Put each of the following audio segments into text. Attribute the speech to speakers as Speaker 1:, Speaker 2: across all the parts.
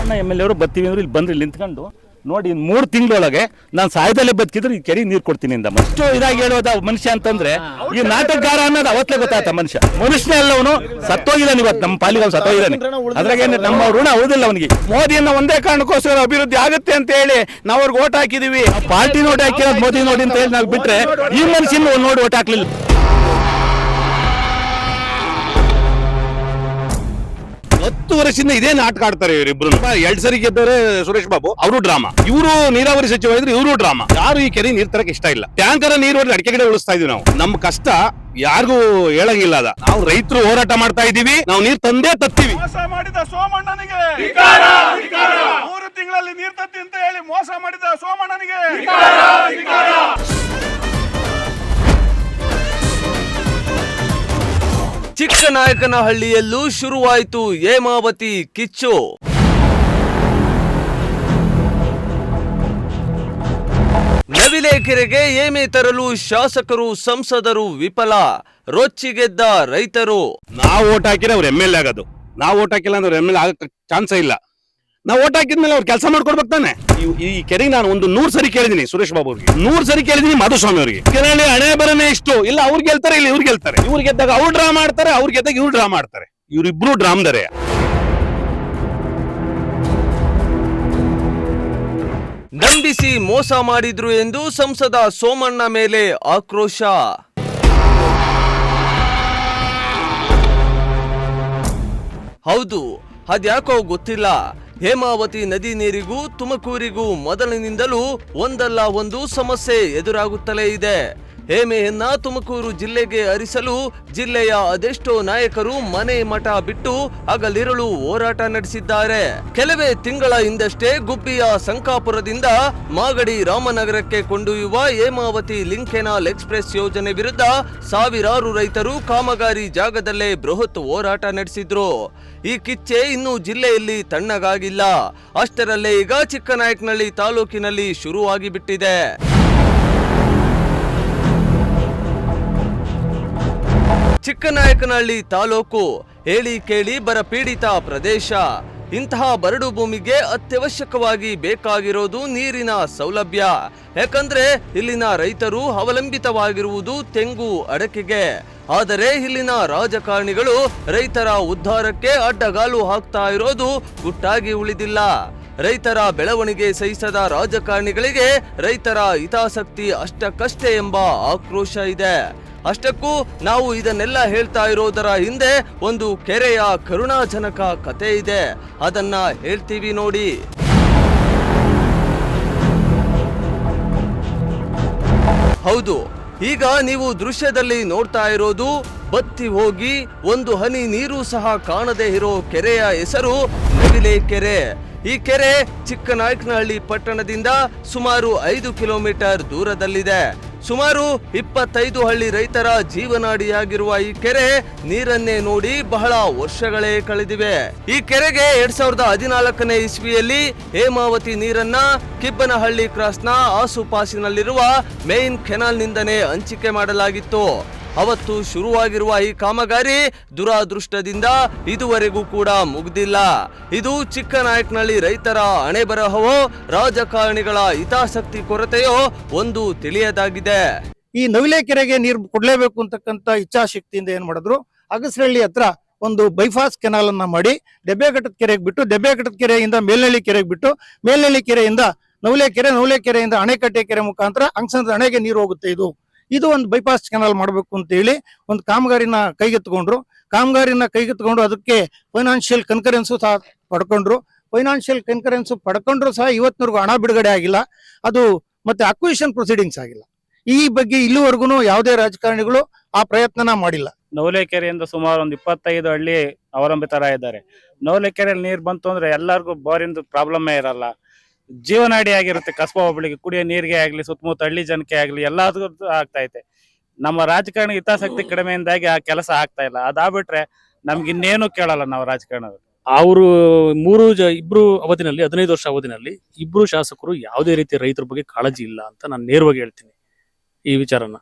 Speaker 1: MLA ಅವರು ಬರ್ತೀವಿ ಅಂದ್ರೆ ಇಲ್ಲಿ ಬಂದ್ರೆ ಇಲ್ಲಿ ನಿಂತ್ಕೊಂಡು ನೋಡಿ 3 ತಿಂಗಳೊಳಗೆ ನಾನು ಸಾಯದಲ್ಲೇ ಬದುಕಿದ್ರೆ ಈ ಕೆರೆಗೆ ನೀರು ಕೊಡ್ತೀನಿ ಅಂತ ಅಷ್ಟು ಇದಾಗಿ ಹೇಳೋದ ಮನುಷ್ಯ ಅಂತಂದ್ರೆ ಈ ನಾಟಕಗಾರ ಅನ್ನೋದು ಅವತ್ತೇ ಗೊತ್ತಾಯ್ತ ಮನುಷ್ಯನೇ ಅಲ್ಲವನು ಸತ್ತೋಗಿದ್ದಾನೆ ಇವತ್ತು ನಮ್ಮ ಪಾಲಿಗೆ ಸತ್ತೋಗಿದ್ದಾನೆ ಅದ್ರಾಗ ನಮ್ಮ ಋಣ ಉಳಿದಿಲ್ಲ ಅವನಿಗೆ ಮೋದಿಯನ್ನ ಒಂದೇ ಕಾರಣಕ್ಕೋಸ್ಕರ ಅಭಿವೃದ್ಧಿ ಆಗುತ್ತೆ ಅಂತ ಹೇಳಿ ನಾವು ಅವ್ರಿಗೆ ಓಟ್ ಹಾಕಿದೀವಿ ಪಾರ್ಟಿ ನೋಡಿ ಹಾಕಿರೋದು ಮೋದಿ ನೋಡಿ ಅಂತ ಹೇಳಿ ನಾವು ಬಿಟ್ರೆ ಈ ಮನುಷ್ಯನ ನೋಡಿ ಓಟ್ ಹಾಕ್ಲಿಲ್ಲ
Speaker 2: 10 ವರ್ಷದಿಂದ ಇದೇ ನಾಟಕ ಆಡ್ತಾರೆ ಇವರಿಬ್ರು 2 ಸರಿ ಗೆದ್ದವ್ರೆ ಸುರೇಶ್ ಬಾಬು ಅವರು ಡ್ರಾಮಾ ಇವರು ನೀರಾವರಿ ಸಚಿವ ಇದ್ರೆ ಇವರು ಡ್ರಾಮಾ ಯಾರು ಈ ಕೆರೆ ನೀರ್ ತರಕ್ ಇಷ್ಟ ಇಲ್ಲ ಟ್ಯಾಂಕರ್ ನೀರು ಹೊಡೆದು ಅಡಿಕೆ ಗಿಡ ಉಳಿಸ್ತಾ ಇದೀವಿ ನಾವು ನಮ್ಮ ಕಷ್ಟ ಯಾರಿಗೂ ಹೇಳಂಗಿಲ್ಲ ಅದ ನಾವು ರೈತರು ಹೋರಾಟ ಮಾಡ್ತಾ ಇದೀವಿ ನಾವು ನೀರ್ ತಂದೇ ತತ್ತೀವಿ
Speaker 3: ಮೋಸ ಮಾಡಿದ ಸೋಮಣ್ಣನಿಗೆ 3 ತಿಂಗಳಲ್ಲಿ ನೀರ್ ತತ್ತಿ ಅಂತ ಹೇಳಿ ಮೋಸ ಮಾಡಿದ ಸೋಮಣ್ಣನಿಗೆ
Speaker 4: ಚಿಕ್ಕನಾಯಕನಹಳ್ಳಿಯಲ್ಲೂ ಶುರುವಾಯಿತು ಹೇಮಾವತಿ ಕಿಚ್ಚು. ನವಿಲೆ ಕೆರೆಗೆ ಏಮೆ ತರಲು ಶಾಸಕರು ಸಂಸದರು ವಿಫಲ, ರೊಚ್ಚಿಗೆದ್ದ ರೈತರು.
Speaker 2: ನಾವು ಓಟ್ ಹಾಕಿದ್ರೆ ಅವ್ರು MLA ಆಗೋದು, ನಾವು ಓಟ್ ಹಾಕಿಲ್ಲ ಅಂದ್ರೆ MLA ಆಗಕ್ಕೆ ಚಾನ್ಸೇ ಇಲ್ಲ. ನಾವು ಓಟ್ ಹಾಕಿದ್ಮೇಲೆ ಅವ್ರು ಕೆಲಸ ಮಾಡ್ಕೊಡ್ಬೇಕು ತಾನೆ. ಈ ಕೆರೆಗೆ ನಾನು ಒಂದು 100 ಸರಿ ಕೇಳಿದೀನಿ ಸುರೇಶ್ ಬಾಬು ಅವ್ರಿಗೆ, 100 ಸರಿ ಕೇಳಿದೀನಿ ಮಾಧುಸ್ವಾಮಿ ಅವರಿಗೆ. ಕೆರೆಯಲ್ಲಿ ಹಣೆ ಬರನೇ ಇಷ್ಟು ಇಲ್ಲ, ಅವ್ರು ಗೆಲ್ತಾರೆ ಇಲ್ಲ ಇವ್ರು ಗೆಲ್ತಾರೆ. ಇವ್ರು ಗೆದ್ದಾಗ ಅವ್ರು ಡ್ರಾ ಮಾಡ್ತಾರೆ, ಅವ್ರು ಗೆದ್ದಾಗ ಇವ್ರು ಡ್ರಾ ಮಾಡ್ತಾರೆ. ಇವ್ರಿಬ್ರು ಡ್ರಾಮ್ದರೆ.
Speaker 4: ನಂಬಿಸಿ ಮೋಸ ಮಾಡಿದ್ರು ಎಂದು ಸಂಸದ ಸೋಮಣ್ಣ ಮೇಲೆ ಆಕ್ರೋಶ. ಹೌದು, ಅದ್ಯಾಕೋ ಗೊತ್ತಿಲ್ಲ, ಹೇಮಾವತಿ ನದಿ ನೀರಿಗೂ ತುಮಕೂರಿಗೂ ಮೊದಲಿನಿಂದಲೂ ಒಂದಲ್ಲ ಒಂದು ಸಮಸ್ಯೆ ಎದುರಾಗುತ್ತಲೇ ಇದೆ. ಹೇಮೆಯನ್ನ ತುಮಕೂರು ಜಿಲ್ಲೆಗೆ ಹರಿಸಲು ಜಿಲ್ಲೆಯ ಅದೆಷ್ಟೋ ನಾಯಕರು ಮನೆ ಮಠ ಬಿಟ್ಟು ಹಗಲಿರುಳು ಹೋರಾಟ ನಡೆಸಿದ್ದಾರೆ. ಕೆಲವೇ ತಿಂಗಳ ಹಿಂದಷ್ಟೇ ಗುಬ್ಬಿಯ ಸಂಕಾಪುರದಿಂದ ಮಾಗಡಿ ರಾಮನಗರಕ್ಕೆ ಕೊಂಡೊಯ್ಯುವ ಹೇಮಾವತಿ ಲಿಂಕ್ ಕೆನಾಲ್ ಎಕ್ಸ್ಪ್ರೆಸ್ ಯೋಜನೆ ವಿರುದ್ಧ ಸಾವಿರಾರು ರೈತರು ಕಾಮಗಾರಿ ಜಾಗದಲ್ಲೇ ಬೃಹತ್ ಹೋರಾಟ ನಡೆಸಿದ್ರು. ಈ ಕಿಚ್ಚೆ ಇನ್ನೂ ಜಿಲ್ಲೆಯಲ್ಲಿ ತಣ್ಣಗಾಗಿಲ್ಲ. ಅಷ್ಟರಲ್ಲೇ ಈಗ ಚಿಕ್ಕನಾಯಕನಹಳ್ಳಿ ತಾಲೂಕಿನಲ್ಲಿ ಶುರುವಾಗಿ ಬಿಟ್ಟಿದೆ. ಚಿಕ್ಕನಾಯಕನಹಳ್ಳಿ ತಾಲೂಕು ಹೇಳಿ ಕೇಳಿ ಬರ ಪೀಡಿತ ಪ್ರದೇಶ. ಇಂತಹ ಬರಡು ಭೂಮಿಗೆ ಅತ್ಯವಶ್ಯಕವಾಗಿ ಬೇಕಾಗಿರೋದು ನೀರಿನ ಸೌಲಭ್ಯ. ಯಾಕಂದ್ರೆ ಇಲ್ಲಿನ ರೈತರು ಅವಲಂಬಿತವಾಗಿರುವುದು ತೆಂಗು, ಅಡಕೆಗೆ. ಆದರೆ ಇಲ್ಲಿನ ರಾಜಕಾರಣಿಗಳು ರೈತರ ಉದ್ಧಾರಕ್ಕೆ ಅಡ್ಡಗಾಲು ಹಾಕ್ತಾ ಇರೋದು ಗುಟ್ಟಾಗಿ ಉಳಿದಿಲ್ಲ. ರೈತರ ಬೆಳವಣಿಗೆ ಸಹಿಸದ ರಾಜಕಾರಣಿಗಳಿಗೆ ರೈತರ ಹಿತಾಸಕ್ತಿ ಅಷ್ಟಕ್ಕಷ್ಟೇ ಎಂಬ ಆಕ್ರೋಶ ಇದೆ. ಅಷ್ಟಕ್ಕೂ ನಾವು ಇದನ್ನೆಲ್ಲ ಹೇಳ್ತಾ ಇರೋದರ ಹಿಂದೆ ಒಂದು ಕೆರೆಯ ಕರುಣಾಜನಕ ಕತೆ ಇದೆ. ಅದನ್ನ ಹೇಳ್ತೀವಿ ನೋಡಿ. ಹೌದು, ಈಗ ನೀವು ದೃಶ್ಯದಲ್ಲಿ ನೋಡ್ತಾ ಇರೋದು ಬತ್ತಿ ಹೋಗಿ ಒಂದು ಹನಿ ನೀರು ಸಹ ಕಾಣದೇ ಇರೋ ಕೆರೆಯ ಹೆಸರು ನವಿಲೆ ಕೆರೆ. ಈ ಕೆರೆ ಚಿಕ್ಕನಾಯಕನಹಳ್ಳಿ ಪಟ್ಟಣದಿಂದ ಸುಮಾರು 5 ಕಿಲೋಮೀಟರ್ ದೂರದಲ್ಲಿದೆ. ಸುಮಾರು 25 ಹಳ್ಳಿ ರೈತರ ಜೀವನಾಡಿಯಾಗಿರುವ ಈ ಕೆರೆ ನೀರನ್ನೇ ನೋಡಿ ಬಹಳ ವರ್ಷಗಳೇ ಕಳೆದಿವೆ. ಈ ಕೆರೆಗೆ 2014ನೇ ಇಸ್ವಿಯಲ್ಲಿ ಹೇಮಾವತಿ ನೀರನ್ನ ಕಿಬ್ಬನಹಳ್ಳಿ ಕ್ರಾಸ್ನ ಆಸುಪಾಸಿನಲ್ಲಿರುವ ಮೇನ್ ಕೆನಾಲ್ನಿಂದನೇ ಹಂಚಿಕೆ ಮಾಡಲಾಗಿತ್ತು. ಅವತ್ತು ಶುರುವಾಗಿರುವ ಈ ಕಾಮಗಾರಿ ದುರಾದೃಷ್ಟದಿಂದ ಇದುವರೆಗೂ ಕೂಡ ಮುಗ್ದಿಲ್ಲ. ಇದು ಚಿಕ್ಕನಾಯಕನಹಳ್ಳಿ ರೈತರ ಹಣೆಬರಹವೋ ರಾಜಕಾರಣಿಗಳ ಹಿತಾಸಕ್ತಿ ಕೊರತೆಯೋ ಒಂದು ತಿಳಿಯದಾಗಿದೆ.
Speaker 5: ಈ ನವಿಲೆ ಕೆರೆಗೆ ನೀರು ಕೊಡ್ಲೇಬೇಕು ಅಂತಕ್ಕಂಥ ಇಚ್ಛಾಶಕ್ತಿಯಿಂದ ಏನ್ ಮಾಡಿದ್ರು, ಅಗಸರಹಳ್ಳಿ ಹತ್ರ ಒಂದು ಬೈಪಾಸ್ ಕೆನಾಲ್ ಅನ್ನ ಮಾಡಿ ದೆಬ್ಬೆಘಟ್ಟದ ಕೆರೆಗೆ ಬಿಟ್ಟು, ದೆಬ್ಬೆಘಟ್ಟದ ಕೆರೆಯಿಂದ ಮೇಲ್ನಳ್ಳಿ ಕೆರೆಗೆ ಬಿಟ್ಟು, ಮೇಲ್ನಳ್ಳಿ ಕೆರೆಯಿಂದ ನವಿಲೆ ಕೆರೆಯಿಂದ ಅಣೆಕಟ್ಟೆ ಕೆರೆ ಮುಖಾಂತರ ಅಂಗಸಂದ್ರ ಅಣೆಗೆ ನೀರು ಹೋಗುತ್ತೆ. ಇದು ಒಂದು ಬೈಪಾಸ್ ಕೆನಾಲ್ ಮಾಡಬೇಕು ಅಂತ ಹೇಳಿ ಒಂದು ಕಾಮಗಾರಿನ ಕೈಗೆತ್ತಿಕೊಂಡು ಅದಕ್ಕೆ ಫೈನಾನ್ಷಿಯಲ್ ಕನ್ಕರೆನ್ಸ್ ಸಹ ಪಡ್ಕೊಂಡ್ರು ಸಹ ಇವತ್ತಿನವರೆಗೂ ಹಣ ಬಿಡುಗಡೆ ಆಗಿಲ್ಲ. ಅದು ಮತ್ತೆ ಅಕ್ವಿಷನ್ ಪ್ರೊಸೀಡಿಂಗ್ಸ್ ಆಗಿಲ್ಲ. ಈ ಬಗ್ಗೆ ಇಲ್ಲಿವರೆಗೂ ಯಾವುದೇ ರಾಜಕಾರಣಿಗಳು ಆ ಪ್ರಯತ್ನನ ಮಾಡಿಲ್ಲ.
Speaker 1: ನವಲೆ ಕೆರೆಯಿಂದ ಸುಮಾರು ಒಂದು 25 ಹಳ್ಳಿ ಅವಲಂಬಿತರಾಗಿದ್ದಾರೆ. ನವಲೆ ಕೆರೆಯಲ್ಲಿ ನೀರು ಬಂತು ಅಂದ್ರೆ ಎಲ್ಲರಿಗೂ ಬೋರಿಂದು ಪ್ರಾಬ್ಲಮ್ಮೇ ಇರಲ್ಲ. ಜೀವನಾಡಿ ಆಗಿರುತ್ತೆ. ಕಸ್ಬಾ ಹೋಬಳಿಗೆ ಕುಡಿಯೋ ನೀರಿಗೆ ಆಗ್ಲಿ, ಸುತ್ತಮುತ್ತ ಹಳ್ಳಿ ಜನಕ್ಕೆ ಆಗ್ಲಿ, ಎಲ್ಲದಕ್ಕೂ ಆಗ್ತಾ ಐತೆ. ನಮ್ಮ ರಾಜಕಾರಣ ಹಿತಾಸಕ್ತಿ ಕಡಿಮೆಯಿಂದಾಗಿ ಆ ಕೆಲಸ ಆಗ್ತಾ ಇಲ್ಲ. ಅದಾಗ್ಬಿಟ್ರೆ ನಮ್ಗೆ ಇನ್ನೇನು ಕೇಳಲ್ಲ ನಾವು ರಾಜಕಾರಣದಲ್ಲಿ.
Speaker 6: ಅವರು ಇಬ್ರು ಅವಧಿನಲ್ಲಿ 15 ವರ್ಷ ಅವಧಿನಲ್ಲಿ ಇಬ್ರು ಶಾಸಕರು ಯಾವುದೇ ರೀತಿ ರೈತರ ಬಗ್ಗೆ ಕಾಳಜಿ ಇಲ್ಲ ಅಂತ ನಾನು ನೇರವಾಗಿ ಹೇಳ್ತೀನಿ. ಈ ವಿಚಾರನ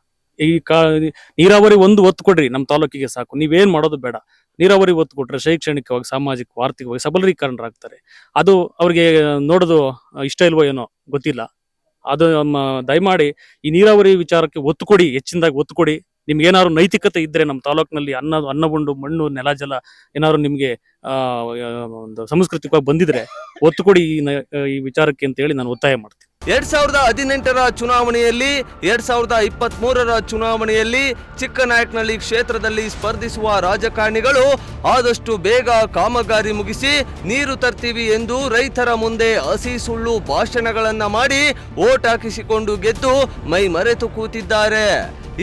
Speaker 6: ನೀರಾವರಿ ಒಂದು ಒತ್ತು ಕೊಡ್ರಿ, ನಮ್ಮ ತಾಲೂಕಿಗೆ ಸಾಕು, ನೀವೇನ್ ಮಾಡೋದು ಬೇಡ. ನೀರಾವರಿ ಒತ್ತು ಕೊಟ್ಟರೆ ಶೈಕ್ಷಣಿಕವಾಗಿ, ಸಾಮಾಜಿಕವಾಗಿ, ಆರ್ಥಿಕವಾಗಿ ಸಬಲೀಕರಣರಾಗ್ತಾರೆ. ಅದು ಅವ್ರಿಗೆ ನೋಡೋದು ಇಷ್ಟ ಇಲ್ವೋ ಏನೋ ಗೊತ್ತಿಲ್ಲ. ಅದು ದಯಮಾಡಿ ಈ ನೀರಾವರಿ ವಿಚಾರಕ್ಕೆ ಒತ್ತು ಕೊಡಿ, ಹೆಚ್ಚಿನದಾಗಿ ಒತ್ತು ಕೊಡಿ. ನಿಮ್ಗೆ ಏನಾದ್ರು ನೈತಿಕತೆ ಇದ್ರೆ ನಮ್ಮ ತಾಲೂಕಿನಲ್ಲಿ ಅನ್ನಬುಂಡು ಮಣ್ಣು ನೆಲ ಜಲ ಏನಾದ್ರು ನಿಮ್ಗೆ ಒಂದು ಸಾಂಸ್ಕೃತಿಕವಾಗಿ ಬಂದಿದ್ರೆ ಒತ್ತು ಕೊಡಿ ಈ ವಿಚಾರಕ್ಕೆ ಅಂತ ಹೇಳಿ ನಾನು ಒತ್ತಾಯ ಮಾಡ್ತೀನಿ.
Speaker 4: 2018ರ ಚುನಾವಣೆಯಲ್ಲಿ 2023ರ ಚುನಾವಣೆಯಲ್ಲಿ ಚಿಕ್ಕನಾಯಕನಹಳ್ಳಿ ಕ್ಷೇತ್ರದಲ್ಲಿ ಸ್ಪರ್ಧಿಸುವ ರಾಜಕಾರಣಿಗಳು ಆದಷ್ಟು ಬೇಗ ಕಾಮಗಾರಿ ಮುಗಿಸಿ ನೀರು ತರ್ತೀವಿ ಎಂದು ರೈತರ ಮುಂದೆ ಹಸಿ ಸುಳ್ಳು ಭಾಷಣಗಳನ್ನ ಮಾಡಿ ಓಟ್ ಹಾಕಿಸಿಕೊಂಡು ಗೆದ್ದು ಮೈ ಮರೆತು ಕೂತಿದ್ದಾರೆ.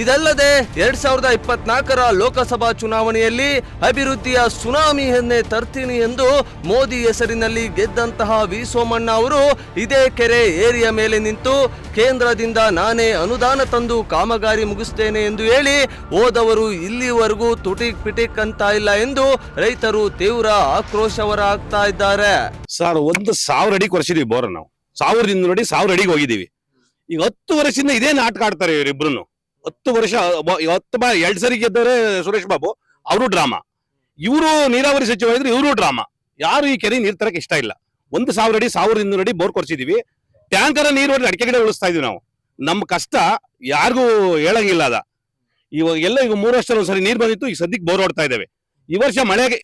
Speaker 4: ಇದಲ್ಲದೆ 2024ರ ಲೋಕಸಭಾ ಚುನಾವಣೆಯಲ್ಲಿ ಅಭಿವೃದ್ಧಿಯ ಸುನಾಮಿಯನ್ನೇ ತರ್ತೀನಿ ಎಂದು ಮೋದಿ ಹೆಸರಿನಲ್ಲಿ ಗೆದ್ದಂತಹ ವಿ ಸೋಮಣ್ಣ ಅವರು ಇದೇ ಕೆರೆ ಏರಿಯ ಮೇಲೆ ನಿಂತು ಕೇಂದ್ರದಿಂದ ನಾನೇ ಅನುದಾನ ತಂದು ಕಾಮಗಾರಿ ಮುಗಿಸ್ತೇನೆ ಎಂದು ಹೇಳಿ ಹೋದವರು ಇಲ್ಲಿವರೆಗೂ ತುಟಿಕ್ ಪಿಟಿಕ್ ಅಂತ ಇಲ್ಲ ಎಂದು ರೈತರು ತೀವ್ರ ಆಕ್ರೋಶವರ ಆಗ್ತಾ ಇದ್ದಾರೆ.
Speaker 2: ಸರ್ 1,000 ಅಡಿ ಕೊರೆಸಿದೀವಿ ಬೋರ್ ನಾವು. 1,000 ನೋಡಿ 1,000 ಅಡಿಗೆ ಹೋಗಿದೀವಿ. ಈಗ 10 ವರ್ಷದಿಂದ ಇದೇ ನಾಟಕ ಆಡ್ತಾರೆ ಇವರಿಬ್ರು. 10 ವರ್ಷ 2 ಸರಿ ಗೆದ್ದವ್ರೆ ಸುರೇಶ್ ಬಾಬು, ಅವರು ಡ್ರಾಮಾ. ಇವರು ನೀರಾವರಿ ಸಚಿವ ಇದ್ರೆ ಇವರು ಡ್ರಾಮಾ. ಯಾರು ಈ ಕೆರೆ ನೀರ್ ತರಕ್ ಇಷ್ಟ ಇಲ್ಲ. 1,000 ಅಡಿ 1,200 ಅಡಿ ಬೋರ್ ಕೊರ್ಸಿದೀವಿ. ಟ್ಯಾಂಕರ್ ನೀರು ಹೊಡೆದು ಅಡಿಕೆ ಗಿಡ ಉಳಿಸ್ತಾ ಇದೀವಿ ನಾವು. ನಮ್ಮ ಕಷ್ಟ ಯಾರಿಗೂ ಹೇಳಂಗಿಲ್ಲ ಅದ. ಇವಾಗ ಎಲ್ಲ ಈಗ 3 ವರ್ಷದಲ್ಲಿ ಒಂದ್ಸರಿ ನೀರ್ ಬಂದಿತ್ತು, ಈಗ ಸದ್ಯಕ್ಕೆ ಬೋರ್ ಹೊಡ್ತಾ ಇದ್ದೇವೆ. ಈ ವರ್ಷ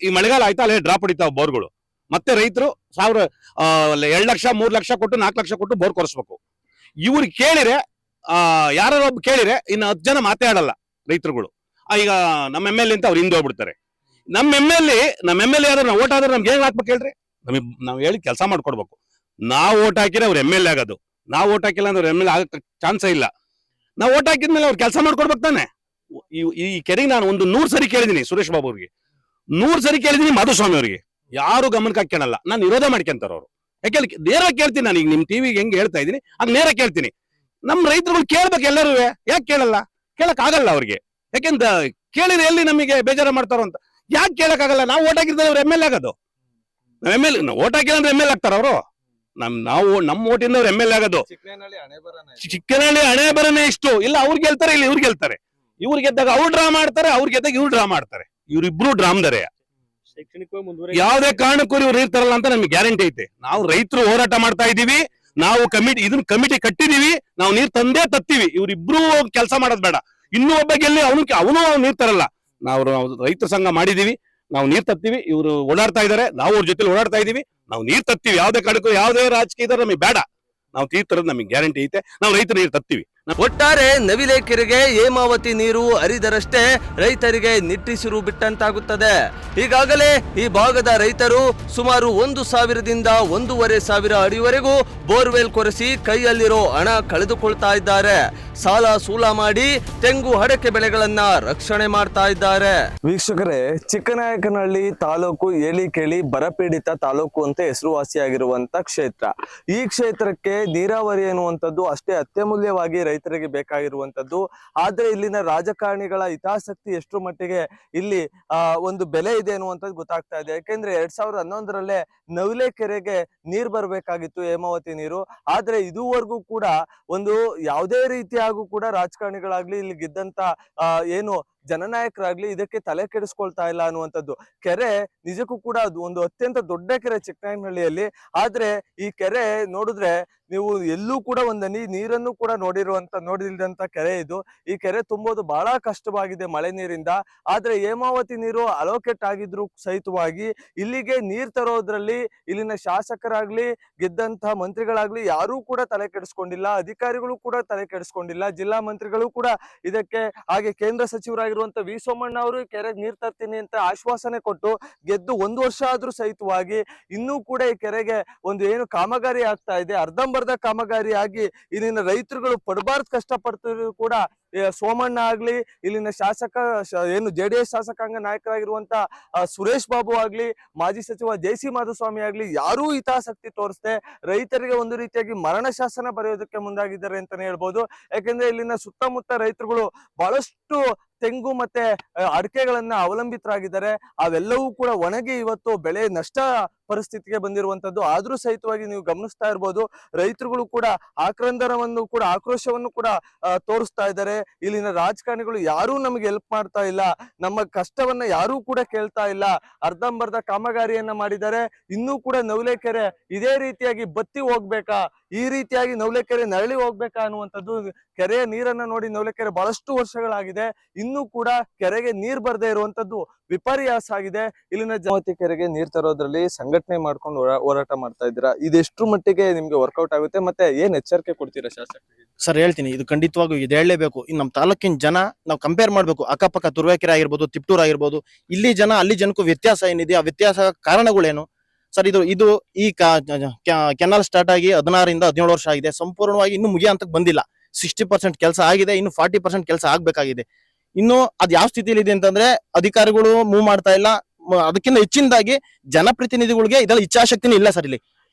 Speaker 2: ಈ ಮಳೆಗಾಲ ಆಯ್ತಾ ಅಲ್ಲೇ ಡ್ರಾಪ್ ಹೊಡಿತಾವ ಬೋರ್ಗಳು. ಮತ್ತೆ ರೈತರು 2 ಲಕ್ಷ 3 ಲಕ್ಷ ಕೊಟ್ಟು 4 ಲಕ್ಷ ಕೊಟ್ಟು ಬೋರ್ ಕೊರೆಸ್ಬೇಕು. ಇವ್ರಿಗೆ ಕೇಳಿದ್ರೆ ಯಾರೋ ಒಬ್ಬ ಕೇಳಿದ್ರೆ ಇನ್ನು 10 ಜನ ಮಾತಾಡಲ್ಲ ರೈತರುಗಳು. ಈಗ ನಮ್ಮ MLA ಅಂತ ಅವ್ರು ಹಿಂದೆ ಹೋಗ್ಬಿಡ್ತಾರೆ. ನಮ್ಮ MLA ಆದ್ರೆ ನಾವು ಓಟ್ ಆದ್ರೆ ನಮ್ಗೆ ಏನ್ ಹಾಕ್ಬೇಕು ಹೇಳ್ರಿ? ನಾವು ಹೇಳಿ ಕೆಲಸ ಮಾಡ್ಕೊಡ್ಬೇಕು. ನಾವು ಓಟ್ ಹಾಕಿದ್ರೆ ಅವ್ರು MLA ಆಗೋದು. ನಾವು ಓಟ್ ಹಾಕಿಲ್ಲ ಅಂದ್ರೆ ಅವ್ರು MLA ಆಗಕ್ಕೆ ಚಾನ್ಸೇ ಇಲ್ಲ. ನಾವು ಓಟ್ ಹಾಕಿದ್ಮೇಲೆ ಅವ್ರು ಕೆಲಸ ಮಾಡ್ಕೊಡ್ಬೇಕು ತಾನೆ. ಈ ಕೆರೆಗೆ ನಾನು 100 ಸರಿ ಕೇಳಿದೀನಿ ಸುರೇಶ್ ಬಾಬು ಅವ್ರಿಗೆ, 100 ಸರಿ ಕೇಳಿದೀನಿ ಮಾಧುಸ್ವಾಮಿ ಅವ್ರಿಗೆ. ಯಾರು ಗಮನಕ್ಕೆ ಹಾಕ್ಯಣಲ್ಲ. ನಾನು ವಿರೋಧ ಮಾಡ್ಕೊಂತಾರ ಅವರು. ಯಾಕೆ ನೇರ ಕೇಳ್ತೀನಿ. ನಾನು ಈಗ ನಿಮ್ ಟಿವಿಗೆ ಹೆಂಗೆ ಹೇಳ್ತಾ ಇದೀನಿ ಆಗ ನೇರ ಕೇಳ್ತೀನಿ. ನಮ್ ರೈತರುಗಳು ಕೇಳ್ಬೇಕು ಎಲ್ಲರೂ. ಯಾಕೆ ಕೇಳಲ್ಲ? ಕೇಳಕ್ ಆಗಲ್ಲ ಅವ್ರಿಗೆ. ಯಾಕೆಂತ ಕೇಳಿದ್ರೆ ಎಲ್ಲಿ ನಮಗೆ ಬೇಜಾರ ಮಾಡ್ತಾರೋ ಅಂತ. ಯಾಕೆ ಕೇಳಕ್ ಆಗಲ್ಲ? ನಾವು ಓಟ್ ಹಾಕಿದ್ರೆ ಅವ್ರು MLA ಆಗೋದು. ನಾವು ಓಟ್ ಹಾಕಿಲ್ಲ ಅಂದ್ರೆ MLA ಆಗ್ತಾರ ಅವರು. ನಮ್ಮ ಓಟಿಂದ ಅವ್ರು MLA ಆಗೋದು. ಚಿಕ್ಕನಹಳ್ಳಿ ಹಣೆ ಬರನೇ ಇಷ್ಟು ಇಲ್ಲ. ಅವ್ರು ಗೆಲ್ತಾರೆ, ಇಲ್ಲಿ ಇವ್ರು ಗೆಲ್ತಾರೆ. ಇವ್ರು ಗೆದ್ದಾಗ ಅವ್ರು ಡ್ರಾ ಮಾಡ್ತಾರೆ, ಅವ್ರು ಗೆದ್ದಾಗ ಇವ್ರು ಡ್ರಾ ಮಾಡ್ತಾರೆ. ಇವ್ರಿಬ್ರು ಡ್ರಾಮ್ದಾರೆ. ಯಾವ್ದೇ ಕಾರಣಕ್ಕೂ ಇವ್ರು ಇರ್ತಾರಲ್ಲ ಅಂತ ನಮ್ಗೆ ಗ್ಯಾರಂಟಿ ಐತೆ. ನಾವು ರೈತರು ಹೋರಾಟ ಮಾಡ್ತಾ ಇದೀವಿ. ನಾವು ಕಮಿಟಿ ಕಟ್ಟಿದೀವಿ. ನಾವು ನೀರ್ ತಂದೇ ತತ್ತೀವಿ. ಇವ್ರಿಬ್ರು ಕೆಲಸ ಮಾಡೋದ್ ಬೇಡ. ಇನ್ನೂ ಒಬ್ಬ ಗೆಲ್ಲಿ ಅವನು ನೀರ್ ತರಲ್ಲ. ನಾವು ರೈತರ ಸಂಘ ಮಾಡಿದೀವಿ. ನಾವು ನೀರ್ ತತ್ತೀವಿ. ಇವರು ಓಡಾಡ್ತಾ ಇದಾರೆ, ನಾವು ಅವ್ರ ಜೊತೆ ಓಡಾಡ್ತಾ ಇದೀವಿ. ನಾವು ನೀರ್ ತತ್ತೀವಿ. ಯಾವ್ದೇ ಕಾರಣಕ್ಕೂ ಯಾವುದೇ ರಾಜಕೀಯ ಇದ್ರೆ ನಮಗೆ ಬೇಡ. ನಾವು ನೀರ್ ತರೋದು ನಮಗೆ ಗ್ಯಾರಂಟಿ ಐತೆ. ನಾವು ರೈತರು ನೀರ್ ತತ್ತೀವಿ.
Speaker 4: ಒಟ್ಟಾರೆ ನವಿಲೆ ಕೆರೆಗೆ ಹೇಮಾವತಿ ನೀರು ಹರಿದರಷ್ಟೇ ರೈತರಿಗೆ ನಿಟ್ಟುಸಿರು ಬಿಟ್ಟಂತಾಗುತ್ತದೆ. ಈಗಾಗಲೇ ಈ ಭಾಗದ ರೈತರು ಸುಮಾರು 1,000ದಿಂದ 1,500 ಅಡಿವರೆಗೂ ಬೋರ್ವೆಲ್ ಕೊರೆಸಿ ಕೈಯಲ್ಲಿರೋ ಹಣ ಕಳೆದುಕೊಳ್ತಾ ಇದ್ದಾರೆ. ಸಾಲ ಸೂಲ ಮಾಡಿ ತೆಂಗು ಅಡಕೆ ಬೆಳೆಗಳನ್ನ ರಕ್ಷಣೆ ಮಾಡ್ತಾ ಇದ್ದಾರೆ. ವೀಕ್ಷಕರೇ, ಚಿಕ್ಕನಾಯಕನಹಳ್ಳಿ ತಾಲೂಕು ಏಳಿಕೇಳಿ ಬರಪೀಡಿತ ತಾಲೂಕು ಅಂತ ಹೆಸರುವಾಸಿಯಾಗಿರುವಂತ ಕ್ಷೇತ್ರ. ಈ ಕ್ಷೇತ್ರಕ್ಕೆ ನೀರಾವರಿ ಎನ್ನುವಂಥದ್ದು ಅಷ್ಟೇ ಅತ್ಯಮೂಲ್ಯವಾಗಿ ರೈತರಿಗೆ ಬೇಕಾಗಿರುವಂತದ್ದು. ಆದ್ರೆ ಇಲ್ಲಿನ ರಾಜಕಾರಣಿಗಳ ಹಿತಾಸಕ್ತಿ ಎಷ್ಟರ ಮಟ್ಟಿಗೆ ಇಲ್ಲಿ ಒಂದು ಬೆಲೆ ಇದೆ ಅನ್ನುವಂಥದ್ದು ಗೊತ್ತಾಗ್ತಾ ಇದೆ. ಯಾಕೆಂದ್ರೆ 2011ರಲ್ಲೇ ನವಿಲೆ ಕೆರೆಗೆ ನೀರ್ ಬರ್ಬೇಕಾಗಿತ್ತು, ಹೇಮಾವತಿ ನೀರು. ಆದ್ರೆ ಇದುವರೆಗೂ ಕೂಡ ಒಂದು ಯಾವುದೇ ರೀತಿಯಾಗೂ ಕೂಡ ರಾಜಕಾರಣಿಗಳಾಗ್ಲಿ ಇಲ್ಲಿ ಗೆದ್ದಂತ ಏನು ಜನನಾಯಕರಾಗ್ಲಿ ಇದಕ್ಕೆ ತಲೆ ಕೆಡಿಸ್ಕೊಳ್ತಾ ಇಲ್ಲ ಅನ್ನುವಂಥದ್ದು. ಕೆರೆ ನಿಜಕ್ಕೂ ಕೂಡ ಅದು ಒಂದು ಅತ್ಯಂತ ದೊಡ್ಡ ಕೆರೆ ಚಿಕ್ಕನಾಯಕನಹಳ್ಳಿಯಲ್ಲಿ. ಆದ್ರೆ ಈ ಕೆರೆ ನೋಡಿದ್ರೆ ನೀವು ಎಲ್ಲೂ ಕೂಡ ಒಂದನಿ ನೀರನ್ನು ಕೂಡ ನೋಡಿಲ್ದಂತ ಕೆರೆ ಇದು. ಈ ಕೆರೆ ತುಂಬೋದು ಬಹಳ ಕಷ್ಟವಾಗಿದೆ ಮಳೆ ನೀರಿಂದ. ಆದ್ರೆ ಹೇಮಾವತಿ ನೀರು ಅಲೋಕೇಟ್ ಆಗಿದ್ರು ಸಹಿತವಾಗಿ ಇಲ್ಲಿಗೆ ನೀರ್ ತರೋದ್ರಲ್ಲಿ ಇಲ್ಲಿನ ಶಾಸಕರಾಗ್ಲಿ ಗೆದ್ದಂತಹ ಮಂತ್ರಿಗಳಾಗ್ಲಿ ಯಾರೂ ಕೂಡ ತಲೆ ಕೆಡಿಸ್ಕೊಂಡಿಲ್ಲ. ಅಧಿಕಾರಿಗಳು ಕೂಡ ತಲೆ ಕೆಡಿಸ್ಕೊಂಡಿಲ್ಲ. ಜಿಲ್ಲಾ ಮಂತ್ರಿಗಳು ಕೂಡ ಇದಕ್ಕೆ, ಹಾಗೆ ಕೇಂದ್ರ ಸಚಿವರಾಗಿರುವಂತ ವಿ ಸೋಮಣ್ಣ ಅವರು ಕೆರೆಗೆ ನೀರ್ ತರ್ತೀನಿ ಅಂತ ಆಶ್ವಾಸನೆ ಕೊಟ್ಟು ಗೆದ್ದು 1 ವರ್ಷ ಆದ್ರೂ ಸಹಿತವಾಗಿ ಇನ್ನೂ ಕೂಡ ಈ ಕೆರೆಗೆ ಒಂದು ಏನು ಕಾಮಗಾರಿ ಆಗ್ತಾ ಇದೆ, ಅರ್ಧಂಬರ್ಧ ಕಾಮಗಾರಿ ಆಗಿ ಇಲ್ಲಿನ ರೈತರುಗಳು ಪಡಬಾರ್ದು ಕಷ್ಟಪಡ್ತಿದ್ರು ಕೂಡ ಸೋಮಣ್ಣ ಆಗ್ಲಿ, ಇಲ್ಲಿನ ಏನು JDS ಶಾಸಕಾಂಗ ನಾಯಕರಾಗಿರುವಂತ ಸುರೇಶ್ ಬಾಬು ಆಗ್ಲಿ, ಮಾಜಿ ಸಚಿವ JC ಮಾಧುಸ್ವಾಮಿ ಆಗ್ಲಿ ಯಾರೂ ಹಿತಾಸಕ್ತಿ ತೋರಿಸದೆ ರೈತರಿಗೆ ಒಂದು ರೀತಿಯಾಗಿ ಮರಣ ಶಾಸನ ಬರೆಯೋದಕ್ಕೆ ಮುಂದಾಗಿದ್ದಾರೆ ಅಂತಾನೆ ಹೇಳ್ಬೋದು. ಯಾಕೆಂದ್ರೆ ಇಲ್ಲಿನ ಸುತ್ತಮುತ್ತ ರೈತರುಗಳು ಬಹಳಷ್ಟು ತೆಂಗು ಮತ್ತೆ ಅಡಕೆಗಳನ್ನ ಅವಲಂಬಿತರಾಗಿದ್ದಾರೆ. ಅವೆಲ್ಲವೂ ಕೂಡ ಒಣಗಿ ಇವತ್ತು ಬೆಳೆ ನಷ್ಟ ಪರಿಸ್ಥಿತಿಗೆ ಬಂದಿರುವಂತದ್ದು. ಆದ್ರೂ ಸಹಿತವಾಗಿ ನೀವು ಗಮನಿಸ್ತಾ ಇರ್ಬೋದು, ರೈತರುಗಳು ಕೂಡ ಆಕ್ರಂದನವನ್ನು ಕೂಡ ಆಕ್ರೋಶವನ್ನು ಕೂಡ ತೋರಿಸ್ತಾ ಇದ್ದಾರೆ. ಇಲ್ಲಿನ ರಾಜಕಾರಣಿಗಳು ಯಾರೂ ನಮಗೆ ಹೆಲ್ಪ್ ಮಾಡ್ತಾ ಇಲ್ಲ, ನಮ್ಮ ಕಷ್ಟವನ್ನ ಯಾರೂ ಕೂಡ ಕೇಳ್ತಾ ಇಲ್ಲ. ಅರ್ಧಂಬರ್ಧ ಕಾಮಗಾರಿಯನ್ನ ಮಾಡಿದ್ದಾರೆ. ಇನ್ನೂ ಕೂಡ ನವಲೆಕೆರೆ ಇದೇ ರೀತಿಯಾಗಿ ಬತ್ತಿ ಹೋಗ್ಬೇಕಾ, ಈ ರೀತಿಯಾಗಿ ನವಲೆಕೆರೆ ನರಳಿ ಹೋಗ್ಬೇಕಾ ಅನ್ನುವಂಥದ್ದು. ಕೆರೆಯ ನೀರನ್ನ ನೋಡಿ ನವಲೆಕೆರೆ ಬಹಳಷ್ಟು ವರ್ಷಗಳಾಗಿದೆ, ಇನ್ನೂ ಕೂಡ ಕೆರೆಗೆ ನೀರ್ ಬರ್ದೇ ಇರುವಂತದ್ದು ವಿಪರ್ಯಾಸ ಆಗಿದೆ. ಇಲ್ಲಿನ ಜಾವತಿ ಕೆರೆಗೆ ನೀರ್ ತರೋದ್ರಲ್ಲಿ ಸಂಘಟನೆ ಮಾಡ್ಕೊಂಡು ಹೋರಾಟ ಮಾಡ್ತಾ ಇದ್ದೀರಾ, ಇದೆಷ್ಟು ಮಟ್ಟಿಗೆ ನಿಮ್ಗೆ ವರ್ಕೌಟ್ ಆಗುತ್ತೆ ಮತ್ತೆ ಏನ್ ಎಚ್ಚರಿಕೆ ಕೊಡ್ತೀರಾ ಶಾಸಕರಿಗೆ?
Speaker 5: ಸರ್ ಹೇಳ್ತೀನಿ, ಇದು ಖಂಡಿತವಾಗೂ ಇದು ಹೇಳಲೇಬೇಕು. ಇನ್ನು ನಮ್ಮ ತಾಲೂಕಿನ ಜನ ನಾವು ಕಂಪೇರ್ ಮಾಡ್ಬೇಕು. ಅಕ್ಕಪಕ್ಕ ತುರುವೇಕೆರೆ ಆಗಿರ್ಬೋದು, ತಿಪ್ಟೂರ್ ಆಗಿರ್ಬೋದು, ಇಲ್ಲಿ ಜನ ಅಲ್ಲಿ ಜನಕ್ಕೂ ವ್ಯತ್ಯಾಸ ಏನಿದೆ, ಆ ವ್ಯತ್ಯಾಸ ಕಾರಣಗಳೇನು ಸರ್? ಇದು ಈ ಕೆನಾಲ್ ಸ್ಟಾರ್ಟ್ ಆಗಿ 16 ರಿಂದ 17 ವರ್ಷ ಆಗಿದೆ, ಸಂಪೂರ್ಣವಾಗಿ ಇನ್ನು ಮುಗಿಯೋ ಹಂತಕ್ಕೆ ಬಂದಿಲ್ಲ. 60% ಕೆಲಸ ಆಗಿದೆ, ಇನ್ನು 40% ಕೆಲಸ ಆಗ್ಬೇಕಾಗಿದೆ. ಇನ್ನು ಅದ್ ಯಾವ ಸ್ಥಿತಿಯಲ್ಲಿ ಇದೆ ಅಂತಂದ್ರೆ ಅಧಿಕಾರಿಗಳು ಮೂವ್ ಮಾಡ್ತಾ ಇಲ್ಲ. ಅದಕ್ಕಿಂತ ಹೆಚ್ಚಿನದಾಗಿ ಜನಪ್ರತಿನಿಧಿಗಳಿಗೆ ಇದೆಲ್ಲ ಇಚ್ಛಾಶಕ್ತಿನೇ ಇಲ್ಲ ಸರ್.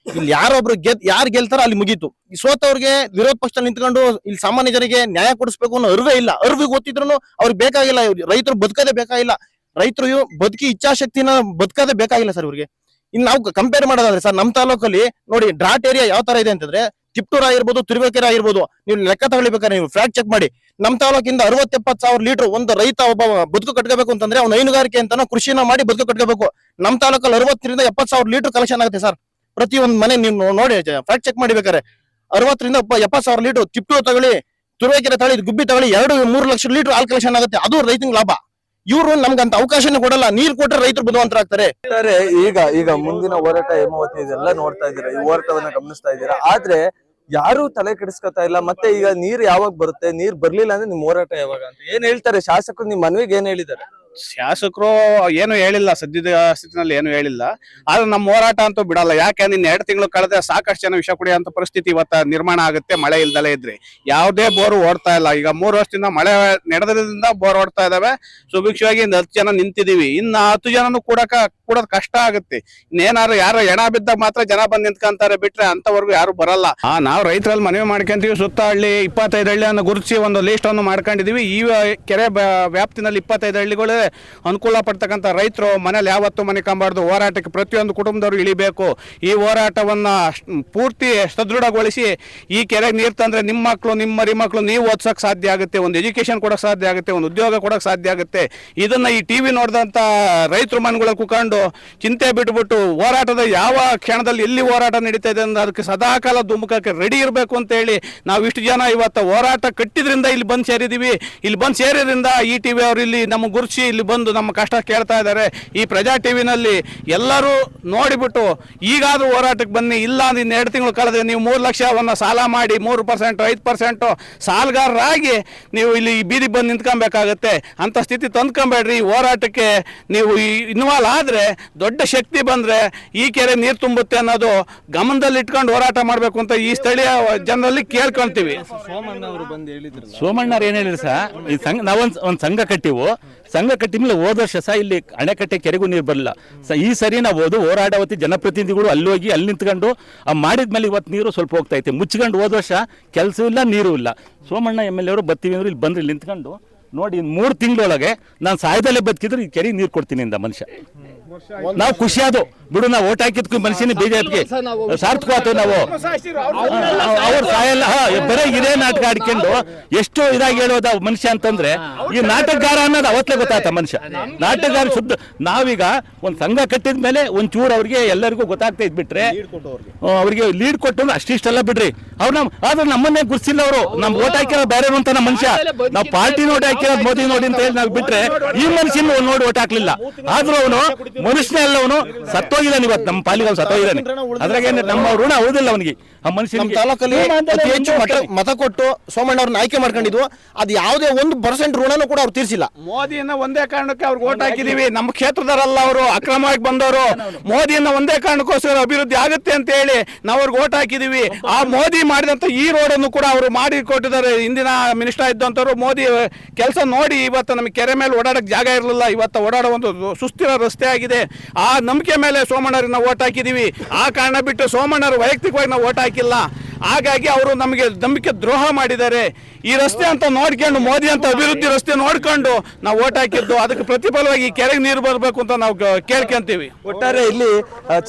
Speaker 5: ಇಲ್ಲಿ ಯಾರೊಬ್ರು ಯಾರು ಗೆಲ್ತಾರೋ ಅಲ್ಲಿ ಮುಗೀತು. ಈ ಸೋತವ್ರಿಗೆ ವಿರೋಧ ಪಕ್ಷದಲ್ಲಿ ನಿಂತ್ಕೊಂಡು ಇಲ್ಲಿ ಸಾಮಾನ್ಯ ಜನರಿಗೆ ನ್ಯಾಯ ಕೊಡಿಸ್ಬೇಕು ಅನ್ನೋ ಅರಿವೇ ಇಲ್ಲ. ಅರಿವಿಗೆ ಗೊತ್ತಿದ್ರು ಅವ್ರಿಗೆ ಬೇಕಾಗಿಲ್ಲ. ರೈತರು ಬದುಕದೇ ಬೇಕಾಗಿಲ್ಲ, ರೈತರು ಬದುಕಿ ಇಚ್ಛಾಶಕ್ತಿನ ಬದುಕದೇ ಬೇಕಾಗಿಲ್ಲ ಸರ್ ಇವ್ರಿಗೆ. ಇನ್ನು ನಾವು ಕಂಪೇರ್ ಮಾಡೋದಾದ್ರೆ ಸರ್, ನಮ್ಮ ತಾಲೂಕಲ್ಲಿ ನೋಡಿ ಡ್ರಾಟ್ ಏರಿಯಾ ಯಾವ ತರ ಇದೆ ಅಂತಂದ್ರೆ, ತಿಪ್ಟೂರ್ ಆಗಿರ್ಬೋದು, ತುರುವೇಕೆರೆ ಆಗಿರ್ಬೋದು, ನೀವು ಲೆಕ್ಕ ತಗೊಳ್ಬೇಕಾದ್ರೆ ನೀವು ಫ್ಯಾಕ್ಟ್ ಚೆಕ್ ಮಾಡಿ. ನಮ್ಮ ತಾಲೂಕಿಂದ 60-70 ಸಾವಿರ ಲೀಟರ್ ಒಂದು ರೈತ ಒಬ್ಬ ಬದುಕು ಕಟ್ಕೋಬೇಕು ಅಂತಂದ್ರೆ ಅವ್ನು ಹೈನುಗಾರಿಕೆ ಅಂತಾನೋ ಕೃಷಿನ ಮಾಡಿ ಬದುಕು ಕಟ್ಕೋಬೇಕು. ನಮ್ಮ ತಾಲೂಕಲ್ಲಿ 60 ರಿಂದ 70 ಸಾವಿರ ಲೀಟರ್ ಕಲೆಕ್ಷನ್ ಆಗುತ್ತೆ ಸರ್ ಪ್ರತಿ ಒಂದು ಮನೆ. ನೀವು ನೋಡಿ ಫ್ಯಾಕ್ಟ್ ಚೆಕ್ ಮಾಡಿ ಬೇಕಾರೆ. 60 ರಿಂದ 70 ಸಾವಿರ ಲೀಟರ್ ತಿಪ್ಟೂರ್ ತಗೊಳ್ಳಿ, ತುರುವೇಕೆರೆ ತಗೊಳ್ಳಿ, ಗುಬ್ಬಿ ತಗೊಳ್ಳಿ, 2-3 ಲಕ್ಷ ಲೀಟರ್ ಹಾಲ್ ಕಲೆಕ್ಷನ್ ಆಗುತ್ತೆ. ಅದು ರೈತಂಗ್ ಲಾಭ. ಇವ್ರು ನಮ್ಗಂತ ಅವಕಾಶನೇ ಕೊಡಲ್ಲ. ನೀರ್ ಕೊಟ್ಟರೆ ರೈತರು ಬುದ್ಧಿವಂತರಾಗ್ತಾರೆ.
Speaker 4: ಈಗ ಮುಂದಿನ ಹೋರಾಟ ಹೇಮಾವತಿ ಇದೆಲ್ಲ ನೋಡ್ತಾ ಇದ್ದೀರಾ, ಈ ಹೋರಾಟವನ್ನ ಗಮನಿಸ್ತಾ ಇದ್ದೀರಾ, ಆದ್ರೆ ಯಾರು ತಲೆ ಕೆಡಿಸ್ಕೊತಾ ಇಲ್ಲ. ಮತ್ತೆ ಈಗ ನೀರ್ ಯಾವಾಗ ಬರುತ್ತೆ, ನೀರ್ ಬರ್ಲಿಲ್ಲ ಅಂದ್ರೆ ನಿಮ್ ಹೋರಾಟ ಯಾವಾಗ ಅಂತ ಏನ್ ಹೇಳ್ತಾರೆ ಶಾಸಕರು? ನಿಮ್ ಮನವಿಗೆ ಏನ್ ಹೇಳಿದ್ದಾರೆ?
Speaker 2: ಶಾಸಕರು ಏನು ಹೇಳಿಲ್ಲ, ಸದ್ಯದ ಸ್ಥಿತಿನಲ್ಲಿ ಏನು ಹೇಳಿಲ್ಲ. ಆದ್ರೆ ನಮ್ಮ ಹೋರಾಟ ಅಂತೂ ಬಿಡಲ್ಲ. ಯಾಕೆ ನಿನ್ನ 2 ತಿಂಗಳು ಕಳೆದ ಸಾಕಷ್ಟು ಜನ ವಿಷ ಕುಡಿಯುವಂತ ಪರಿಸ್ಥಿತಿ ಇವತ್ತ ನಿರ್ಮಾಣ ಆಗುತ್ತೆ. ಮಳೆ ಇಲ್ದಲೇ ಇದ್ರಿ ಯಾವುದೇ ಬೋರ್ ಓಡ್ತಾ ಇಲ್ಲ. ಈಗ 3 ವರ್ಷದಿಂದ ಮಳೆ ನಡೆದ್ರಿಂದ ಬೋರ್ ಓಡ್ತಾ ಇದಾವೆ. ಸುಭಿಕ್ಷವಾಗಿ 10 ಜನ ನಿಂತಿದೀವಿ. ಇನ್ನ 10 ಜನನು ಕೂಡೋದ್ ಕಷ್ಟ ಆಗುತ್ತೆ. ಇನ್ನೇನಾದ್ರು ಯಾರು ಎಣ ಬಿದ್ದಾಗ ಮಾತ್ರ ಜನ ಬಂದ್ ನಿಂತ್ಕೊಂತಾರೆ, ಬಿಟ್ರೆ ಅಂತವರೆಗೂ ಯಾರು ಬರಲ್ಲ. ನಾವು ರೈತರಲ್ಲಿ ಮನವಿ ಮಾಡ್ಕೊಂತೀವಿ. ಸುತ್ತ ಹಳ್ಳಿ 25 ಹಳ್ಳಿಯನ್ನು ಗುರುತಿಸಿ ಒಂದು ಲಿಸ್ಟ್ ಅನ್ನು ಮಾಡ್ಕೊಂಡಿದೀವಿ. ಈ ಕೆರೆ ವ್ಯಾಪ್ತಿನಲ್ಲಿ 25 ಹಳ್ಳಿಗಳು ಅನುಕೂಲ ಪಡ್ತಕ್ಕಂಥ ರೈತರು ಮನೇಲಿ ಯಾವತ್ತೂ ಮನೆ ಕಂಬಾರ್ದು ಹೋರಾಟಕ್ಕೆ ಪ್ರತಿಯೊಂದು ಕುಟುಂಬದವರು ಇಳಿಬೇಕು. ಈ ಹೋರಾಟವನ್ನ ಪೂರ್ತಿ ಸದೃಢಗೊಳಿಸಿ ಈ ಕೆರೆಗೆ ನೀರು ತಂದ್ರೆ ನಿಮ್ಮ ಮಕ್ಕಳು, ನಿಮ್ಮ ಮರಿ ಮಕ್ಕಳು ನೀವು ಓದ್ಸಕ್ ಸಾಧ್ಯ ಆಗುತ್ತೆ, ಒಂದು ಎಜುಕೇಶನ್ ಕೊಡಕ್ ಸಾಧ್ಯ ಆಗುತ್ತೆ, ಒಂದು ಉದ್ಯೋಗ ಕೊಡಕ್ ಸಾಧ್ಯ ಆಗುತ್ತೆ. ಇದನ್ನ ಈ ಟಿವಿ ನೋಡಿದಂತ ರೈತರು ಮನೆಗಳ ಕುತ್ಕೊಂಡು ಚಿಂತೆ ಬಿಟ್ಬಿಟ್ಟು ಹೋರಾಟದ ಯಾವ ಕ್ಷಣದಲ್ಲಿ ಎಲ್ಲಿ ಹೋರಾಟ ನಡೀತಾ ಇದೆ ಅಂದ್ರೆ ಅದಕ್ಕೆ ಸದಾಕಾಲ ಧುಮುಕಕ್ಕೆ ರೆಡಿ ಇರಬೇಕು ಅಂತ ಹೇಳಿ ನಾವು ಇಷ್ಟು ಜನ ಇವತ್ತು ಹೋರಾಟ ಕಟ್ಟಿದ್ರಿಂದ ಇಲ್ಲಿ ಬಂದು ಸೇರಿದೀವಿ. ಇಲ್ಲಿ ಬಂದು ಸೇರಿದ್ರಿಂದ ಈ ಟಿವಿ ಅವರು ಇಲ್ಲಿ ನಮಗೆ ಗುರುತಿಸಿ ಇಲ್ಲಿ ಬಂದು ನಮ್ಮ ಕಷ್ಟ ಕೇಳ್ತಾ ಇದ್ದಾರೆ. ಈ ಪ್ರಜಾ ಟಿವಿನಲ್ಲಿ ಎಲ್ಲರೂ ನೋಡಿಬಿಟ್ಟು ಈಗಾದ್ರೂ ಹೋರಾಟಕ್ಕೆ ಬನ್ನಿ. ಇಲ್ಲ ಇನ್ನು 2 ತಿಂಗಳು ಕಳೆದ್ರೆ ನೀವು 3 ಲಕ್ಷವನ್ನ ಸಾಲ ಮಾಡಿ 3%, 5% ಸಾಲಗಾರರಾಗಿ ನೀವು ಇಲ್ಲಿ ಬೀದಿ ಬಂದು ನಿಂತ್ಕೊಬೇಕಾಗತ್ತೆ. ಅಂತ ಸ್ಥಿತಿ ತಂದ್ಕೊಂಬೇಡ್ರಿ. ಹೋರಾಟಕ್ಕೆ ನೀವು ಇನ್ವಾಲ್ವ್ ಆದ್ರೆ ದೊಡ್ಡ ಶಕ್ತಿ ಬಂದ್ರೆ ಈ ಕೆರೆ ನೀರು ತುಂಬುತ್ತೆ ಅನ್ನೋದು ಗಮನದಲ್ಲಿ ಇಟ್ಕೊಂಡು ಹೋರಾಟ ಮಾಡ್ಬೇಕು ಅಂತ ಈ ಸ್ಥಳೀಯ ಜನರಲ್ಲಿ ಕೇಳ್ಕೊಂತೀವಿ.
Speaker 1: ಸೋಮಣ್ಣವ್ರು ಏನ್ ಹೇಳಿದ್ರು ಸಹ, ಈ ಸಂಘ ನಾವೊಂದು ಸಂಘ ಕಟ್ಟಿವು. ಸಂಘ ಕಟ್ಟಿದ ಮೇಲೆ ಹೋದ ವರ್ಷ ಸಹ ಇಲ್ಲಿ ಅಣೆಕಟ್ಟೆ ಕೆರೆಗೂ ನೀರು ಬರಲ್ಲ. ಈ ಸರಿ ನಾವು ಹೋರಾಟವತ್ತಿ ಜನಪ್ರತಿನಿಧಿಗಳು ಅಲ್ಲಿ ಹೋಗಿ ಅಲ್ಲಿ ನಿಂತ್ಕೊಂಡು ಮಾಡಿದ್ಮೇಲೆ ಇವತ್ತು ನೀರು ಸ್ವಲ್ಪ ಹೋಗ್ತಾ ಐತೆ. ಮುಚ್ಕೊಂಡು ಹೋದ ವರ್ಷ ಕೆಲಸ ಇಲ್ಲ, ನೀರು ಇಲ್ಲ. ಸೋಮಣ್ಣ MLA ಅವರು ಬರ್ತೀವಿ ಅಂದ್ರೆ ಇಲ್ಲಿ ಬಂದ್ರೆ ಇಲ್ಲಿ ನಿಂತ್ಕೊಂಡು ನೋಡಿ 3 ತಿಂಗಳೊಳಗೆ ನಾನು ಸಾಯದಲ್ಲೇ ಬದುಕಿದ್ರೆ ಈ ಕೆರೆಗೆ ನೀರು ಕೊಡ್ತೀನಿ ಅಂದ ಮನುಷ್ಯ. ನಾವು ಖುಷಿ ಆದವು ಬಿಡು. ನಾವು ಓಟ್ ಹಾಕಿದ್ಕು ಮನುಷ್ಯನ ಬಿಜೆಪಿಗೆ ಸಾರ್ಥಕವಾತು. ನಾವು ಅವ್ರು ಸಾಯಲ್ಲ ಬರೀ ಇದೇ ನಾಟಕ ಆಡ್ಕೊಂಡು ಎಷ್ಟು ಇದಾಗಿ ಹೇಳೋದ ಮನುಷ್ಯ ಅಂತಂದ್ರೆ ಈ ನಾಟಕಗಾರ ಅನ್ನೋದು ಅವತ್ತೇ ಗೊತ್ತಾಯ್ತ ಮನುಷ್ಯ. ನಾಟಕಗಾರ ಶುದ್ಧ. ನಾವೀಗ ಒಂದು ಸಂಘ ಕಟ್ಟಿದ ಮೇಲೆ ಒಂಚೂರು ಅವ್ರಿಗೆ ಎಲ್ಲರಿಗೂ ಗೊತ್ತಾಗ್ತಾ ಇದ್ಬಿಟ್ರೆ ಅವ್ರಿಗೆ ಲೀಡ್ ಕೊಟ್ಟು ಅಷ್ಟಿಷ್ಟೆಲ್ಲ ಬಿಡ್ರಿ. ಅವ್ರು ಆದ್ರೆ ನಮ್ಮನ್ನೇ ಗುರ್ಸಿಲ್ಲ. ಅವರು ನಮ್ ಓಟ್ ಹಾಕಿರೋ ಬೇರೆ ಅಂತ ನಮ್ಮ ಮನುಷ್ಯ. ನಾವು ಪಾರ್ಟಿ ನೋಡಿ ಹಾಕಿರೋದು ಮೋದಿ ನೋಡಿ ಅಂತ ಹೇಳಿ ನಾವು ಬಿಟ್ರೆ ಈ ಮನುಷ್ಯನ ನೋಡಿ ಓಟ್ ಹಾಕ್ಲಿಲ್ಲ. ಆದ್ರೂ ಅವನು ಮನುಷ್ಯನೇ ಅಲ್ಲ, ಅವನು ಸತ್ತೋಗಿದ್ದಾನೆ. ಇವತ್ತು ನಮ್ಮ ಪಾಲಿಗೆ ಅವ್ನು ಸತ್ತೋಗಿದ್ದಾನೆ. ಅದ್ರಾಗ ನಮ್ಮ ಋಣ ಹೌದಿಲ್ಲ ಅವನಿಗೆ. ಆ ಮನುಷ್ಯನ
Speaker 5: ತಾಲೂಕಲ್ಲಿ ಅತಿ ಹೆಚ್ಚು ಮತ ಕೊಟ್ಟು ಸೋಮಣ್ಣ ಅವ್ರನ್ನ ಆಯ್ಕೆ ಮಾಡ್ಕೊಂಡಿದ್ವು. ಅದು ಯಾವುದೇ 1% ಋಣನೂ ಕೂಡ ಅವ್ರು ತೀರ್ಸಿಲ್ಲ.
Speaker 2: ಮೋದಿಯನ್ನ ಒಂದೇ ಕಾರಣಕ್ಕೆ ಅವ್ರಿಗೆ ಓಟ್ ಹಾಕಿದೀವಿ. ನಮ್ಮ ಕ್ಷೇತ್ರದವರಲ್ಲ, ಅವರು ಅಕ್ರಮವಾಗಿ ಬಂದವರು. ಮೋದಿಯನ್ನ ಒಂದೇ ಕಾರಣಕ್ಕೋಸ್ಕರ ಅಭಿವೃದ್ಧಿ ಆಗುತ್ತೆ ಅಂತ ಹೇಳಿ ನಾವು ಅವ್ರಿಗೆ ಓಟ್ ಹಾಕಿದೀವಿ. ಆ ಮೋದಿ ಮಾಡಿದಂತ ಈ ರೋಡ್ ಅನ್ನು ಕೂಡ ಅವರು ಮಾಡಿ ಕೊಟ್ಟಿದ್ದಾರೆ. ಹಿಂದಿನ ಮಿನಿಸ್ಟರ್ ಇದ್ದಂತವ್ರು ಮೋದಿ ಕೆಲಸ ನೋಡಿ ಇವತ್ತು ನಮಗೆ ಕೆರೆ ಮೇಲೆ ಓಡಾಡಕ್ ಜಾಗ ಇರಲಿಲ್ಲ. ಇವತ್ತು ಓಡಾಡೋ ಒಂದು ಸುಸ್ಥಿರ ರಸ್ತೆ ಆಗಿದೆ. ಆ ನಂಬಿಕೆ ಮೇಲೆ ಸೋಮಣ್ಣವ್ರಿಗೆ ನಾವು ಓಟ್ ಹಾಕಿದೀವಿ. ಆ ಕಾರಣ ಬಿಟ್ಟು ಸೋಮಣ್ಣವ್ರು ವೈಯಕ್ತಿಕವಾಗಿ ನಾವು ಓಟ್ ಹಾಕಿಲ್ಲ.
Speaker 3: ಹಾಗಾಗಿ ಅವರು ನಮಗೆ ನಂಬಿಕೆ ದ್ರೋಹ ಮಾಡಿದ್ದಾರೆ. ಈ ರಸ್ತೆ ಅಂತ ನೋಡ್ಕೊಂಡು ಮೋದಿ ಅಂತ ಅಭಿವೃದ್ಧಿ ರಸ್ತೆ ನೋಡ್ಕೊಂಡು ನಾವು ಓಟ್ ಹಾಕಿದ್ದು, ಅದಕ್ಕೆ ಪ್ರತಿಫಲವಾಗಿ ಈ ಕೆರೆಗೆ ನೀರು ಬರಬೇಕು ಅಂತ ನಾವು ಕೇಳ್ಕೊಂತೀವಿ.
Speaker 4: ಒಟ್ಟಾರೆ ಇಲ್ಲಿ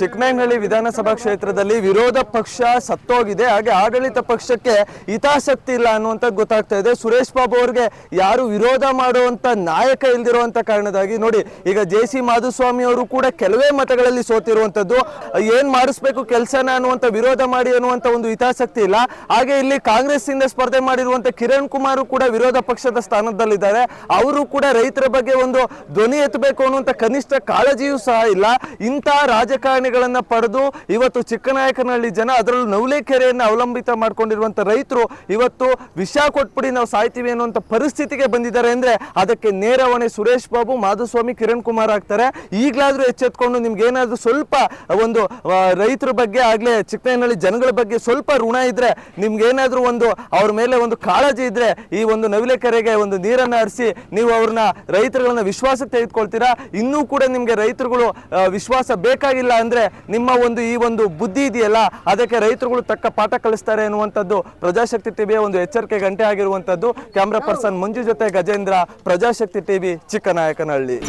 Speaker 4: ಚಿಕ್ಕನಾಯಕನಹಳ್ಳಿ ವಿಧಾನಸಭಾ ಕ್ಷೇತ್ರದಲ್ಲಿ ವಿರೋಧ ಪಕ್ಷ ಸತ್ತೋಗಿದೆ, ಹಾಗೆ ಆಡಳಿತ ಪಕ್ಷಕ್ಕೆ ಹಿತಾಸಕ್ತಿ ಇಲ್ಲ ಅನ್ನುವಂಥದ್ದು ಗೊತ್ತಾಗ್ತಾ ಇದೆ. ಸುರೇಶ್ ಬಾಬು ಅವ್ರಿಗೆ ಯಾರು ವಿರೋಧ ಮಾಡುವಂತ ನಾಯಕ ಇಲ್ದಿರುವಂತ ಕಾರಣದಾಗಿ ನೋಡಿ ಈಗ JC ಮಾಧುಸ್ವಾಮಿ ಅವರು ಕೂಡ ಕೆಲವೇ ಮತಗಳಲ್ಲಿ ಸೋತಿರುವಂತದ್ದು. ಏನ್ ಮಾಡಿಸ್ಬೇಕು ಕೆಲಸನ ಅನ್ನುವಂತ ವಿರೋಧ ಮಾಡಿ ಅನ್ನುವಂತ ಒಂದು ಹಿತಾಸಕ್ತಿ ಇಲ್ಲ. ಹಾಗೆ ಇಲ್ಲಿ ಕಾಂಗ್ರೆಸ್ ಇಂದ ಸ್ಪರ್ಧೆ ಮಾಡಿರುವಂತ ಕಿರಣ್ ಕುಮಾರ್ ಕೂಡ ವಿರೋಧ ಪಕ್ಷದ ಸ್ಥಾನದಲ್ಲಿದ್ದಾರೆ. ಅವರು ಕೂಡ ರೈತರ ಬಗ್ಗೆ ಒಂದು ಧ್ವನಿ ಎತ್ತಬೇಕು ಅನ್ನುವಂತ ಕನಿಷ್ಠ ಕಾಳಜಿಯೂ ಸಹ ಇಲ್ಲ. ಇಂತಹ ರಾಜಕಾರಣಿಗಳನ್ನ ಪಡೆದು ಇವತ್ತು ಚಿಕ್ಕನಾಯಕನಹಳ್ಳಿ ಜನ, ಅದರಲ್ಲೂ ನವಲೇಕೆರೆಯನ್ನು ಅವಲಂಬಿತ ಮಾಡ್ಕೊಂಡಿರುವಂತ ರೈತರು ಇವತ್ತು ವಿಷ ಕೊಟ್ಬಿಡಿ ನಾವು ಸಾಯ್ತೀವಿ ಅನ್ನುವಂತ ಪರಿಸ್ಥಿತಿಗೆ ಬಂದಿದ್ದಾರೆ ಅಂದ್ರೆ ಅದಕ್ಕೆ ನೇರ ಹೊಣೆ ಸುರೇಶ್ ಬಾಬು, ಮಾಧುಸ್ವಾಮಿ, ಕಿರಣ್ ಕುಮಾರ್ ಆಗ್ತಾರೆ. ಈಗಲಾದ್ರೂ ಎಚ್ಚೆತ್ಕೊಂಡು ನಿಮ್ಗೆ ಏನಾದ್ರೂ ಸ್ವಲ್ಪ ಒಂದು ರೈತರ ಬಗ್ಗೆ ಆಗ್ಲೇ ಚಿಕ್ಕನಾಯಕನಹಳ್ಳಿ ಜನಗಳ ಬಗ್ಗೆ ಸ್ವಲ್ಪ ಋಣ ಇದ್ರೆ, ನಿಮ್ಗೆ ಏನಾದ್ರೂ ಒಂದು ಅವ್ರ ಮೇಲೆ ಒಂದು ಕಾಳಜಿ ಇದ್ರೆ ಈ ಒಂದು ನವಿಲೆಕೆರೆಗೆ ಒಂದು ನೀರನ್ನ ಹರಿಸಿ ನೀವು ಅವ್ರನ್ನ ರೈತರುಗಳನ್ನ ವಿಶ್ವಾಸಕ್ಕೆ ತೆಗೆದುಕೊಳ್ತೀರಾ. ಇನ್ನೂ ಕೂಡ ನಿಮ್ಗೆ ರೈತರುಗಳು ವಿಶ್ವಾಸ ಬೇಕಾಗಿಲ್ಲ ಅಂದ್ರೆ ನಿಮ್ಮ ಒಂದು ಈ ಒಂದು ಬುದ್ಧಿ ಇದೆಯಲ್ಲ ಅದಕ್ಕೆ ರೈತರುಗಳು ತಕ್ಕ ಪಾಠ ಕಲಿಸ್ತಾರೆ ಎನ್ನುವಂಥದ್ದು ಪ್ರಜಾಶಕ್ತಿ ಟಿವಿಯ ಒಂದು ಎಚ್ಚರಿಕೆ ಗಂಟೆ ಆಗಿರುವಂಥದ್ದು. ಕ್ಯಾಮ್ರಾ ಪರ್ಸನ್ ಮಂಜು ಜೊತೆ ಗಜೇಂದ್ರ, ಪ್ರಜಾಶಕ್ತಿ ಟಿವಿ, ಚಿಕ್ಕನಾಯಕನಹಳ್ಳಿ.